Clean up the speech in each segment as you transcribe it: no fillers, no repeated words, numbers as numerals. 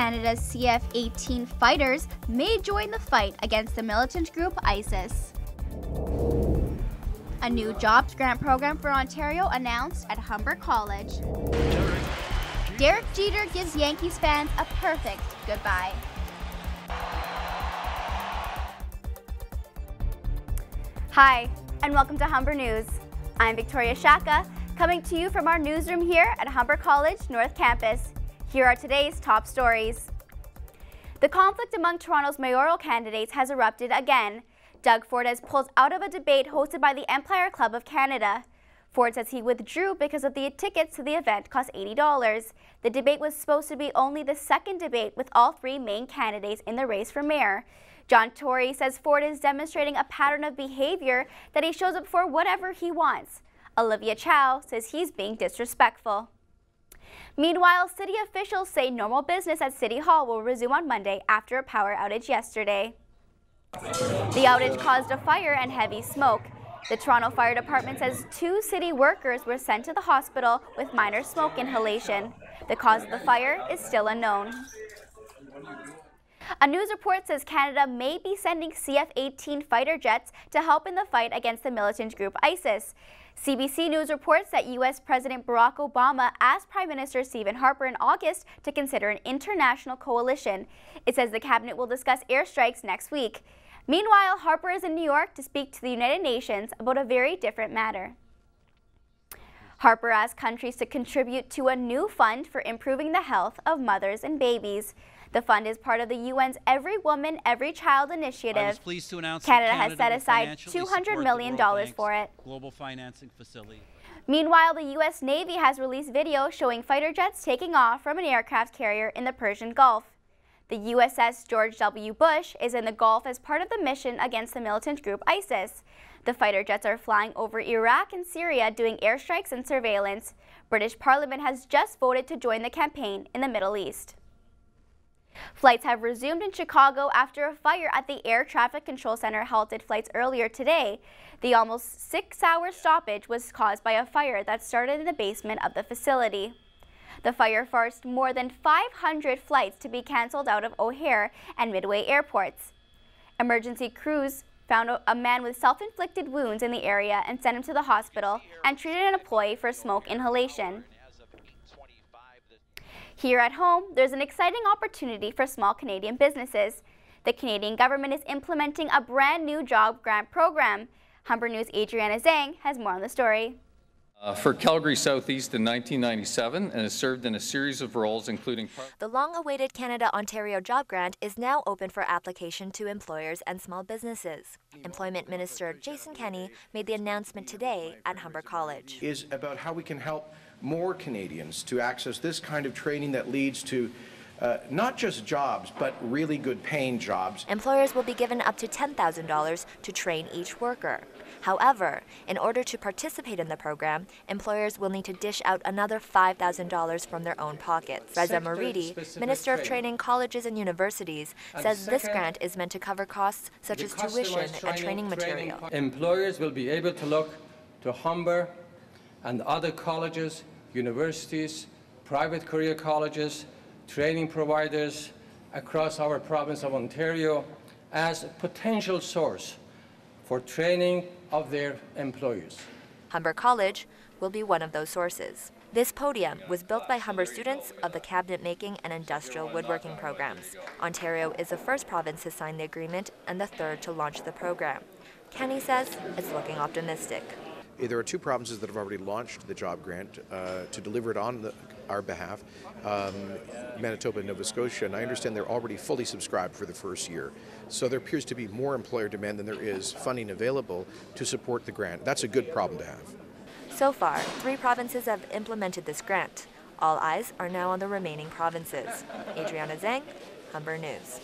Canada's CF-18 fighters may join the fight against the militant group ISIS. A new jobs grant program for Ontario announced at Humber College. Derek Jeter gives Yankees fans a perfect goodbye. Hi, and welcome to Humber News. I'm Victoria Shaka, coming to you from our newsroom here at Humber College North Campus. Here are today's top stories. The conflict among Toronto's mayoral candidates has erupted again. Doug Ford has pulled out of a debate hosted by the Empire Club of Canada. Ford says he withdrew because of the tickets to the event cost $80. The debate was supposed to be only the second debate with all three main candidates in the race for mayor. John Tory says Ford is demonstrating a pattern of behavior that he shows up for whatever he wants. Olivia Chow says he's being disrespectful. Meanwhile, city officials say normal business at City Hall will resume on Monday after a power outage yesterday. The outage caused a fire and heavy smoke. The Toronto Fire Department says 2 city workers were sent to the hospital with minor smoke inhalation. The cause of the fire is still unknown. A news report says Canada may be sending CF-18 fighter jets to help in the fight against the militant group ISIS. CBC News reports that U.S. President Barack Obama asked Prime Minister Stephen Harper in August to consider an international coalition. It says the cabinet will discuss airstrikes next week. Meanwhile, Harper is in New York to speak to the United Nations about a very different matter. Harper asked countries to contribute to a new fund for improving the health of mothers and babies. The fund is part of the UN's Every Woman, Every Child initiative. I was pleased to announce Canada has set aside $200 million for it. Global financing facility. Meanwhile, the U.S. Navy has released video showing fighter jets taking off from an aircraft carrier in the Persian Gulf. The USS George W. Bush is in the Gulf as part of the mission against the militant group ISIS. The fighter jets are flying over Iraq and Syria doing airstrikes and surveillance. British Parliament has just voted to join the campaign in the Middle East. Flights have resumed in Chicago after a fire at the Air Traffic Control Center halted flights earlier today. The almost 6-hour stoppage was caused by a fire that started in the basement of the facility. The fire forced more than 500 flights to be canceled out of O'Hare and Midway airports. Emergency crews found a man with self-inflicted wounds in the area and sent him to the hospital and treated an employee for smoke inhalation. Here at home, there's an exciting opportunity for small Canadian businesses. The Canadian government is implementing a brand new job grant program. Humber News' Adriana Zhang has more on the story. For Calgary Southeast in 1997 and has served in a series of roles including... The long-awaited Canada-Ontario job grant is now open for application to employers and small businesses. Employment Minister Jason Kenney made the announcement today at Humber College. Is about how we can help more Canadians to access this kind of training that leads to not just jobs, but really good paying jobs. Employers will be given up to $10,000 to train each worker. However, in order to participate in the program, employers will need to dish out another $5,000 from their own pockets. Reza Moridi, Minister of Training, Colleges and Universities, says this grant is meant to cover costs such as tuition and training material. Employers will be able to look to Humber and other colleges, universities, private career colleges, training providers across our province of Ontario as a potential source for training of their employees. Humber College will be one of those sources. This podium was built by Humber students of the cabinet making and industrial woodworking programs. Ontario is the first province to sign the agreement and the third to launch the program. Kenny says it's looking optimistic. There are 2 provinces that have already launched the job grant to deliver it on our behalf, Manitoba and Nova Scotia, and I understand they're already fully subscribed for the first year. So there appears to be more employer demand than there is funding available to support the grant. That's a good problem to have. So far, 3 provinces have implemented this grant. All eyes are now on the remaining provinces. Adriana Zhang, Humber News.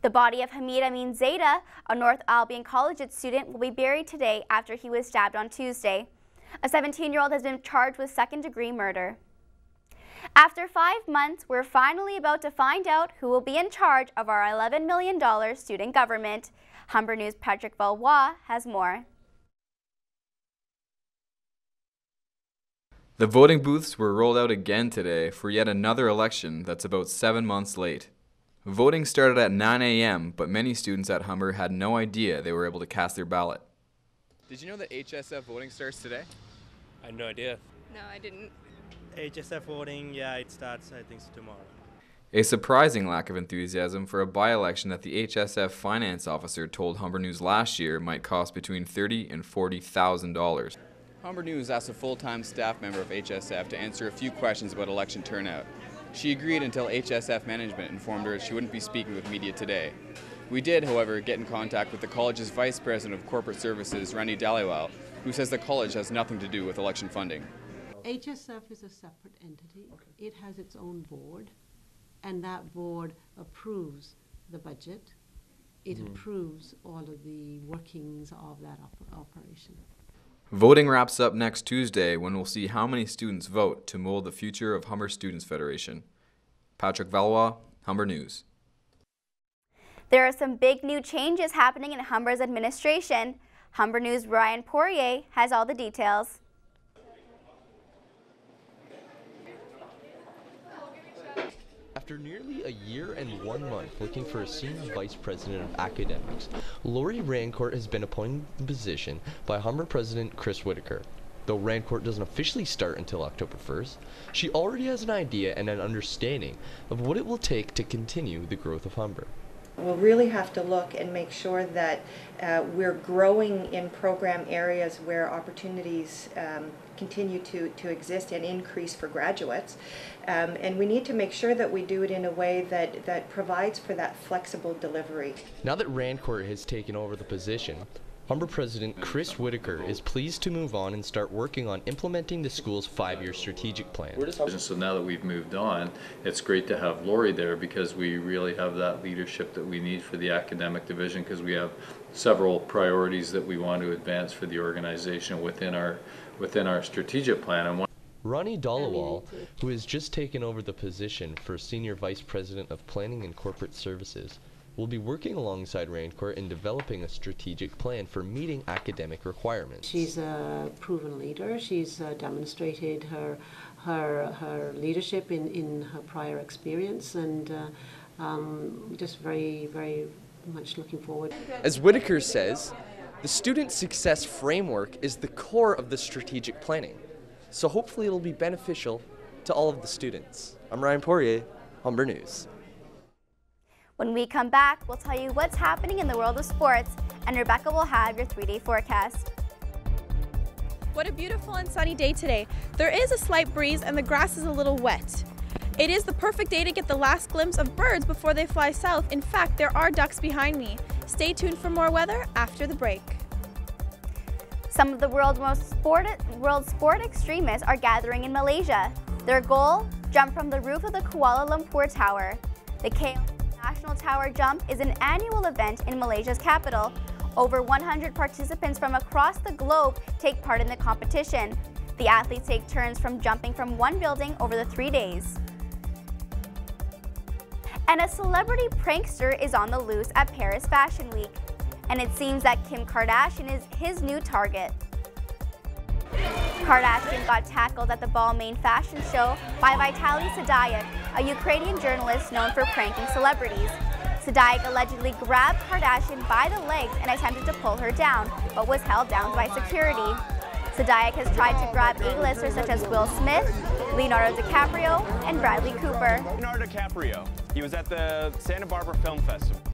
The body of Hamid Amin Zeta, a North Albion Collegiate student, will be buried today after he was stabbed on Tuesday. A 17-year-old has been charged with second-degree murder. After 5 months, we're finally about to find out who will be in charge of our $11 million student government. Humber News' Patrick Valois has more. The voting booths were rolled out again today for yet another election that's about 7 months late. Voting started at 9 a.m., but many students at Humber had no idea they were able to cast their ballot. Did you know that HSF voting starts today? I had no idea. No, I didn't. HSF voting, yeah, it starts, I think, tomorrow. A surprising lack of enthusiasm for a by-election that the HSF finance officer told Humber News last year might cost between $30,000 and $40,000. Humber News asked a full-time staff member of HSF to answer a few questions about election turnout. She agreed until HSF management informed her she wouldn't be speaking with media today. We did, however, get in contact with the college's Vice President of Corporate Services, Randy Dhaliwal, who says the college has nothing to do with election funding. HSF is a separate entity. It has its own board, and that board approves the budget. It approves all of the workings of that operation. Voting wraps up next Tuesday when we'll see how many students vote to mold the future of Humber Students Federation. Patrick Valois, Humber News. There are some big new changes happening in Humber's administration. Humber News' Ryan Poirier has all the details. After nearly a year and 1 month looking for a senior vice president of academics, Lori Rancourt has been appointed to the position by Humber President Chris Whitaker. Though Rancourt doesn't officially start until October 1st, she already has an idea and an understanding of what it will take to continue the growth of Humber. We'll really have to look and make sure that we're growing in program areas where opportunities continue to exist and increase for graduates. And we need to make sure that we do it in a way that provides for that flexible delivery. Now that Rancourt has taken over the position, Humber President Chris Whitaker is pleased to move on and start working on implementing the school's 5-year strategic plan. So now that we've moved on, it's great to have Lori there because we really have that leadership that we need for the academic division, because we have several priorities that we want to advance for the organization within our strategic plan. And Ronnie Dhaliwal, who has just taken over the position for Senior Vice President of Planning and Corporate Services, will be working alongside Rancourt in developing a strategic plan for meeting academic requirements. She's a proven leader. She's demonstrated her leadership in her prior experience, and just very, very much looking forward. As Whitaker says, the student success framework is the core of the strategic planning. So hopefully it'll be beneficial to all of the students. I'm Ryan Poirier, Humber News. When we come back, we'll tell you what's happening in the world of sports, and Rebecca will have your 3-day forecast. What a beautiful and sunny day today. There is a slight breeze and the grass is a little wet. It is the perfect day to get the last glimpse of birds before they fly south. In fact, there are ducks behind me. Stay tuned for more weather after the break. Some of the world sport extremists are gathering in Malaysia. Their goal? Jump from the roof of the Kuala Lumpur Tower. The KL National Tower Jump is an annual event in Malaysia's capital. Over 100 participants from across the globe take part in the competition. The athletes take turns from jumping from one building over the 3 days. And a celebrity prankster is on the loose at Paris Fashion Week. And it seems that Kim Kardashian is his new target. Kardashian got tackled at the Balmain fashion show by Vitaly Sadaic, a Ukrainian journalist known for pranking celebrities. Sadaic allegedly grabbed Kardashian by the legs and attempted to pull her down, but was held down by security. Sadaic has tried to grab A-listers such as Will Smith, Leonardo DiCaprio, and Bradley Cooper. Leonardo DiCaprio. He was at the Santa Barbara Film Festival.